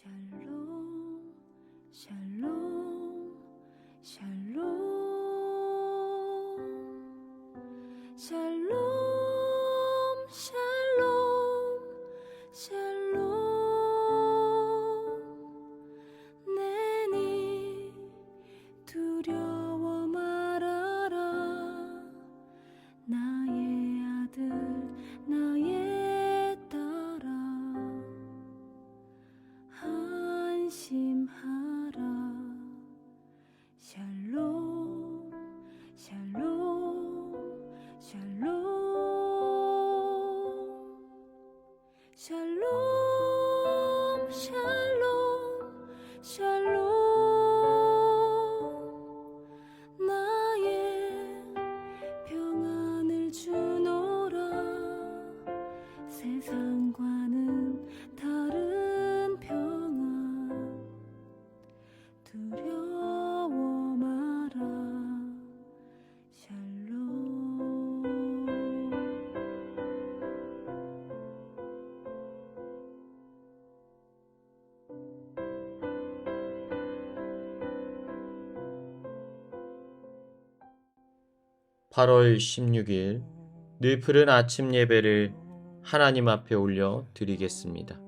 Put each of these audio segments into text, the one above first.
샬롬, 샬롬, 샬롬, 샬롬, 샬롬, 샬롬. 내니 두려워 말아라. 나의 아들, 나의 딸아. 안심하라. 샬롬, 샬롬, 샬롬, 샬롬, 샬롬, 샬롬. 나의 평안을 주노라. 세상과는 다른 평안. 두려워 마라. 샬롬. (8월 16일) 늘 푸른 아침 예배를 하나님 앞에 올려 드리겠습니다.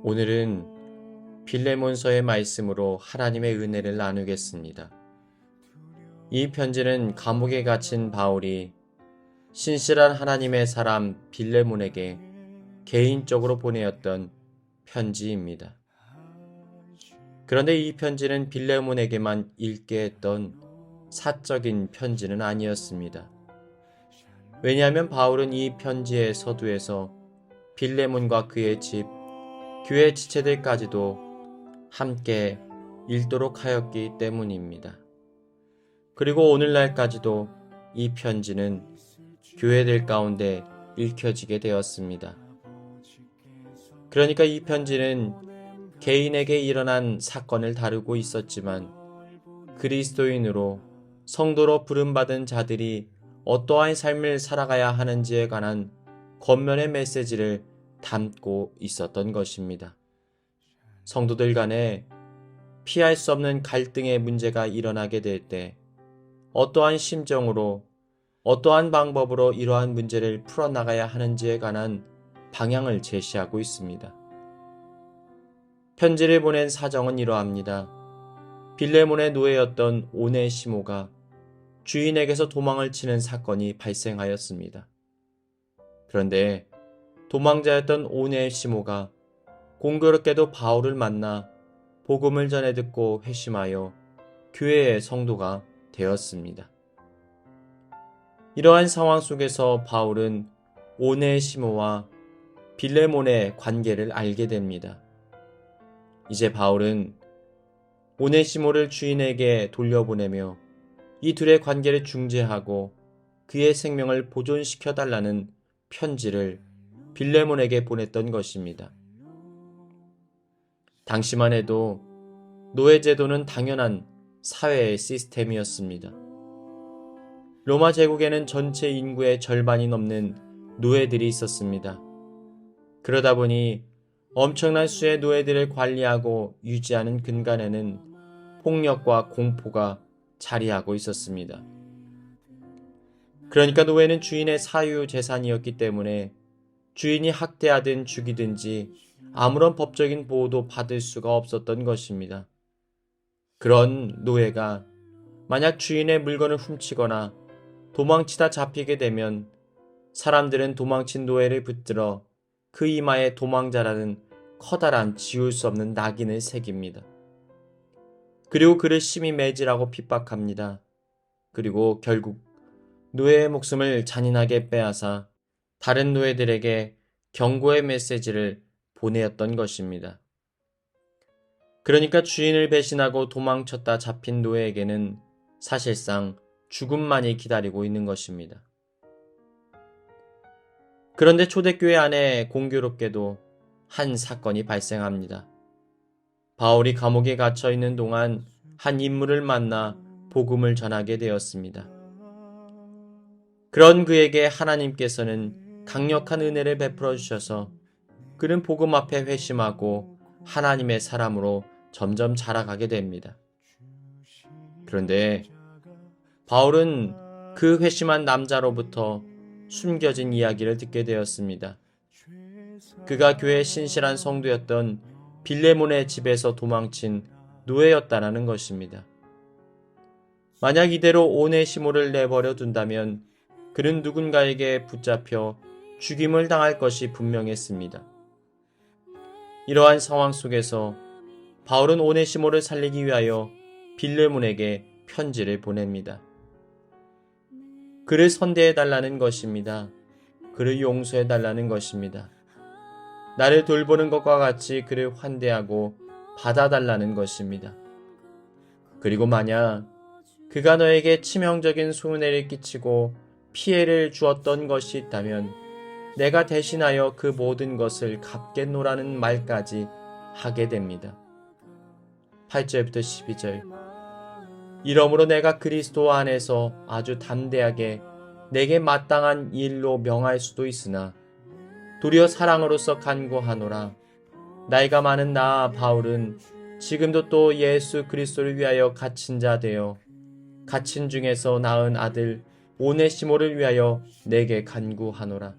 오늘은 빌레몬서의 말씀으로 하나님의 은혜를 나누겠습니다. 이 편지는 감옥에 갇힌 바울이 신실한 하나님의 사람 빌레몬에게 개인적으로 보내었던 편지입니다. 그런데 이 편지는 빌레몬에게만 읽게 했던 사적인 편지는 아니었습니다. 왜냐하면 바울은 이 편지의 서두에서 빌레몬과 그의 집, 교회 지체들까지도 함께 읽도록 하였기 때문입니다. 그리고 오늘날까지도 이 편지는 교회들 가운데 읽혀지게 되었습니다. 그러니까 이 편지는 개인에게 일어난 사건을 다루고 있었지만 그리스도인으로 성도로 부름받은 자들이 어떠한 삶을 살아가야 하는지에 관한 권면의 메시지를 담고 있었던 것입니다. 성도들 간에 피할 수 없는 갈등의 문제가 일어나게 될 때 어떠한 심정으로 어떠한 방법으로 이러한 문제를 풀어나가야 하는지에 관한 방향을 제시하고 있습니다. 편지를 보낸 사정은 이러합니다. 빌레몬의 노예였던 오네시모가 주인에게서 도망을 치는 사건이 발생하였습니다. 그런데 도망자였던 오네시모가 공교롭게도 바울을 만나 복음을 전해 듣고 회심하여 교회의 성도가 되었습니다. 이러한 상황 속에서 바울은 오네시모와 빌레몬의 관계를 알게 됩니다. 이제 바울은 오네시모를 주인에게 돌려보내며 이 둘의 관계를 중재하고 그의 생명을 보존시켜달라는 편지를 빌레몬에게 보냈던 것입니다. 당시만 해도 노예제도는 당연한 사회의 시스템이었습니다. 로마 제국에는 전체 인구의 절반이 넘는 노예들이 있었습니다. 그러다 보니 엄청난 수의 노예들을 관리하고 유지하는 근간에는 폭력과 공포가 자리하고 있었습니다. 그러니까 노예는 주인의 사유 재산이었기 때문에 주인이 학대하든 죽이든지 아무런 법적인 보호도 받을 수가 없었던 것입니다. 그런 노예가 만약 주인의 물건을 훔치거나 도망치다 잡히게 되면 사람들은 도망친 노예를 붙들어 그 이마에 도망자라는 커다란 지울 수 없는 낙인을 새깁니다. 그리고 그를 심히 매질하고 핍박합니다. 그리고 결국 노예의 목숨을 잔인하게 빼앗아 다른 노예들에게 경고의 메시지를 보내었던 것입니다. 그러니까 주인을 배신하고 도망쳤다 잡힌 노예에게는 사실상 죽음만이 기다리고 있는 것입니다. 그런데 초대교회 안에 공교롭게도 한 사건이 발생합니다. 바울이 감옥에 갇혀 있는 동안 한 인물을 만나 복음을 전하게 되었습니다. 그런 그에게 하나님께서는 강력한 은혜를 베풀어 주셔서 그는 복음 앞에 회심하고 하나님의 사람으로 점점 자라가게 됩니다. 그런데 바울은 그 회심한 남자로부터 숨겨진 이야기를 듣게 되었습니다. 그가 교회의 신실한 성도였던 빌레몬의 집에서 도망친 노예였다라는 것입니다. 만약 이대로 오네시모를 내버려 둔다면 그는 누군가에게 붙잡혀 죽임을 당할 것이 분명했습니다. 이러한 상황 속에서 바울은 오네시모를 살리기 위하여 빌레몬에게 편지를 보냅니다. 그를 선대해달라는 것입니다. 그를 용서해달라는 것입니다. 나를 돌보는 것과 같이 그를 환대하고 받아달라는 것입니다. 그리고 만약 그가 너에게 치명적인 손해를 끼치고 피해를 주었던 것이 있다면 내가 대신하여 그 모든 것을 갚겠노라는 말까지 하게 됩니다. 8절부터 12절. 이러므로 내가 그리스도 안에서 아주 담대하게 내게 마땅한 일로 명할 수도 있으나 도리어 사랑으로서 간구하노라. 나이가 많은 나 바울은 지금도 또 예수 그리스도를 위하여 갇힌 자 되어 갇힌 중에서 낳은 아들 오네시모를 위하여 내게 간구하노라.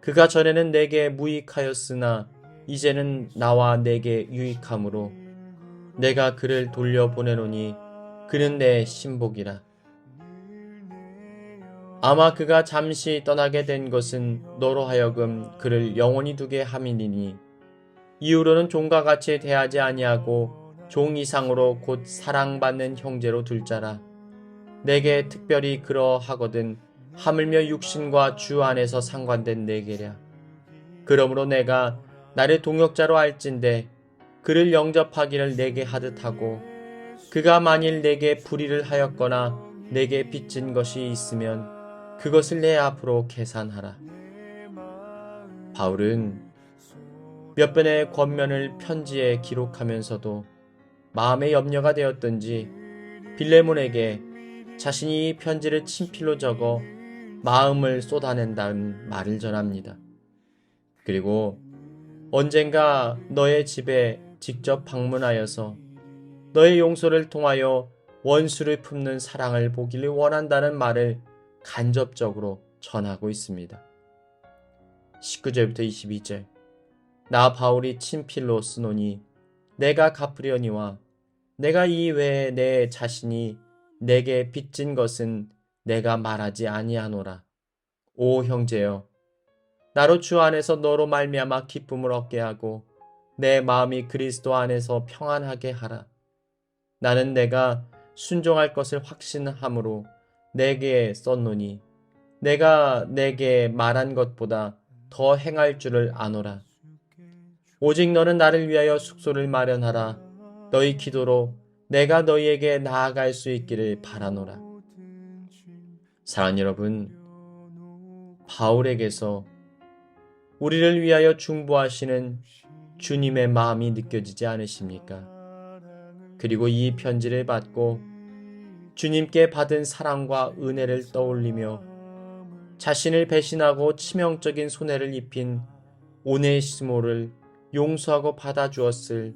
그가 전에는 내게 무익하였으나 이제는 나와 내게 유익함으로 내가 그를 돌려보내노니 그는 내 신복이라. 아마 그가 잠시 떠나게 된 것은 너로 하여금 그를 영원히 두게 함이니니 이후로는 종과 같이 대하지 아니하고 종 이상으로 곧 사랑받는 형제로 둘 자라. 내게 특별히 그러하거든 하물며 육신과 주 안에서 상관된 내게랴. 그러므로 내가 나를 동역자로 알진대 그를 영접하기를 내게 하듯 하고 그가 만일 내게 불의를 하였거나 내게 빚진 것이 있으면 그것을 내 앞으로 계산하라. 바울은 몇 번의 권면을 편지에 기록하면서도 마음의 염려가 되었던지 빌레몬에게 자신이 이 편지를 친필로 적어 마음을 쏟아낸다는 말을 전합니다. 그리고 언젠가 너의 집에 직접 방문하여서 너의 용서를 통하여 원수를 품는 사랑을 보기를 원한다는 말을 간접적으로 전하고 있습니다. 19절부터 22절. 나 바울이 친필로 쓰노니 내가 갚으려니와 내가 이 외에 내 자신이 내게 빚진 것은 내가 말하지 아니하노라. 오 형제여, 나로 주 안에서 너로 말미암아 기쁨을 얻게 하고 내 마음이 그리스도 안에서 평안하게 하라. 나는 내가 순종할 것을 확신함으로 내게 썼노니 내가 내게 말한 것보다 더 행할 줄을 아노라. 오직 너는 나를 위하여 숙소를 마련하라. 너희 기도로 내가 너희에게 나아갈 수 있기를 바라노라. 사랑하는 여러분, 바울에게서 우리를 위하여 중보하시는 주님의 마음이 느껴지지 않으십니까? 그리고 이 편지를 받고 주님께 받은 사랑과 은혜를 떠올리며 자신을 배신하고 치명적인 손해를 입힌 오네시모를 용서하고 받아주었을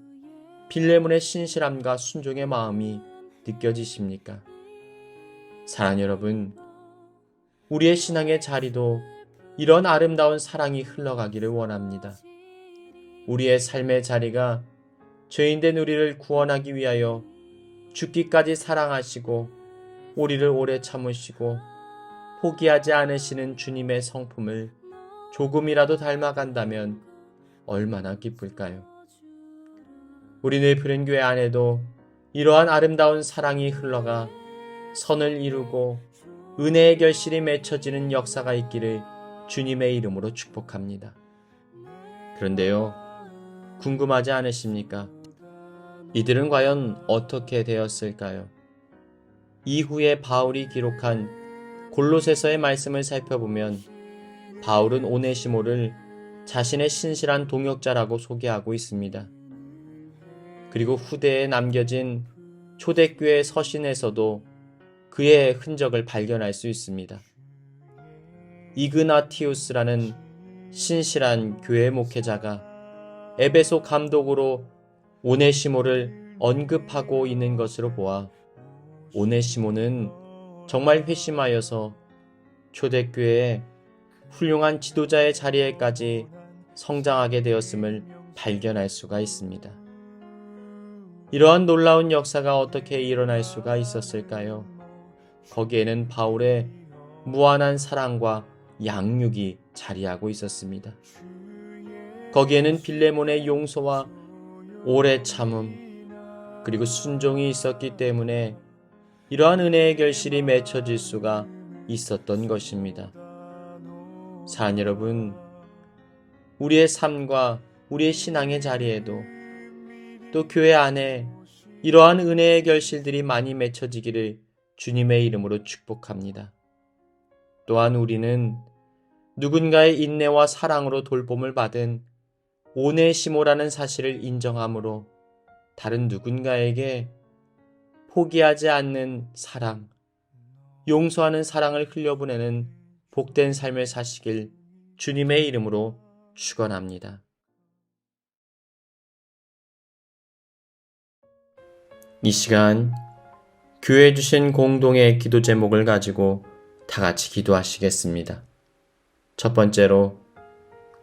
빌레몬의 신실함과 순종의 마음이 느껴지십니까? 사랑하는 여러분, 우리의 신앙의 자리도 이런 아름다운 사랑이 흘러가기를 원합니다. 우리의 삶의 자리가 죄인된 우리를 구원하기 위하여 죽기까지 사랑하시고 우리를 오래 참으시고 포기하지 않으시는 주님의 성품을 조금이라도 닮아간다면 얼마나 기쁠까요? 우리 늘푸른 교회 안에도 이러한 아름다운 사랑이 흘러가 선을 이루고 은혜의 결실이 맺혀지는 역사가 있기를 주님의 이름으로 축복합니다. 그런데요, 궁금하지 않으십니까? 이들은 과연 어떻게 되었을까요? 이후에 바울이 기록한 골로새서의 말씀을 살펴보면 바울은 오네시모를 자신의 신실한 동역자라고 소개하고 있습니다. 그리고 후대에 남겨진 초대교회 서신에서도 그의 흔적을 발견할 수 있습니다. 이그나티우스라는 신실한 교회 목회자가 에베소 감독으로 오네시모를 언급하고 있는 것으로 보아 오네시모는 정말 회심하여서 초대교회의 훌륭한 지도자의 자리에까지 성장하게 되었음을 발견할 수가 있습니다. 이러한 놀라운 역사가 어떻게 일어날 수가 있었을까요? 거기에는 바울의 무한한 사랑과 양육이 자리하고 있었습니다. 거기에는 빌레몬의 용서와 오래 참음 그리고 순종이 있었기 때문에 이러한 은혜의 결실이 맺혀질 수가 있었던 것입니다. 사랑 여러분, 우리의 삶과 우리의 신앙의 자리에도 또 교회 안에 이러한 은혜의 결실들이 많이 맺혀지기를 주님의 이름으로 축복합니다. 또한 우리는 누군가의 인내와 사랑으로 돌봄을 받은 오네시모라는 사실을 인정함으로 다른 누군가에게 포기하지 않는 사랑, 용서하는 사랑을 흘려보내는 복된 삶을 사시길 주님의 이름으로 축원합니다. 이 시간 교회에 주신 공동의 기도 제목을 가지고 다 같이 기도하시겠습니다. 첫 번째로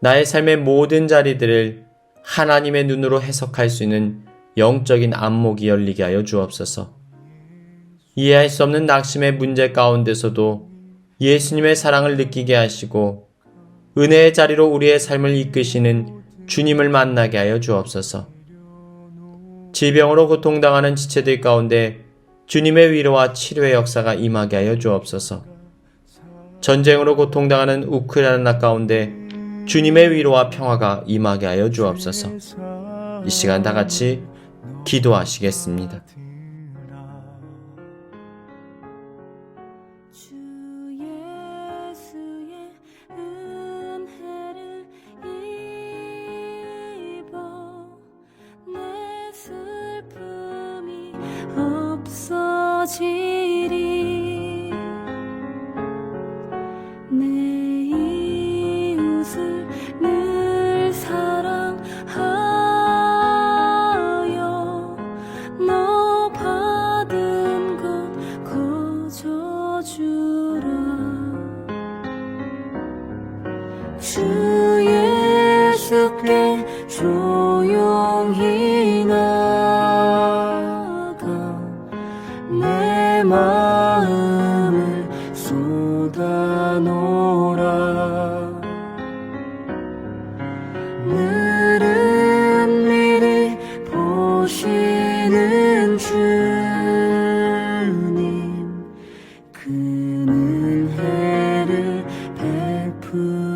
나의 삶의 모든 자리들을 하나님의 눈으로 해석할 수 있는 영적인 안목이 열리게 하여 주옵소서. 이해할 수 없는 낙심의 문제 가운데서도 예수님의 사랑을 느끼게 하시고 은혜의 자리로 우리의 삶을 이끄시는 주님을 만나게 하여 주옵소서. 질병으로 고통당하는 지체들 가운데 주님의 위로와 치료의 역사가 임하게 하여 주옵소서. 전쟁으로 고통당하는 우크라이나 가운데 주님의 위로와 평화가 임하게 하여 주옵소서. 이 시간 다 같이 기도하시겠습니다. 주 예수의 은혜를 입어 내 슬픔이 없어지리 내 이웃을 늘 사랑하여 너 받은 것 거저주라 주 예수께 조용히 나가 내 마음을 쏟아놓으라 늘은 미리 보시는 주님 그 은혜를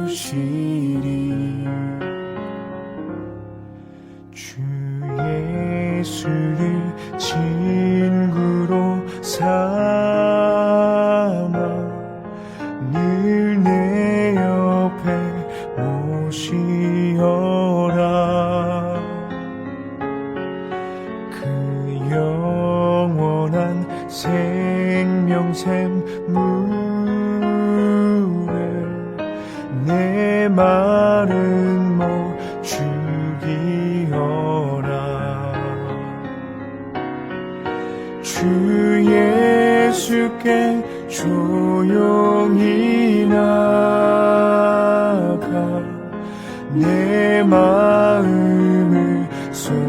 베푸시리 주 예수를 친구로 삼아 늘 내 옆에 모시어라 그 영원한 생명샘 물에 내 마른 목 죽이어라 주 예수께 조용히 나가 내 마음을 쏟아놓으라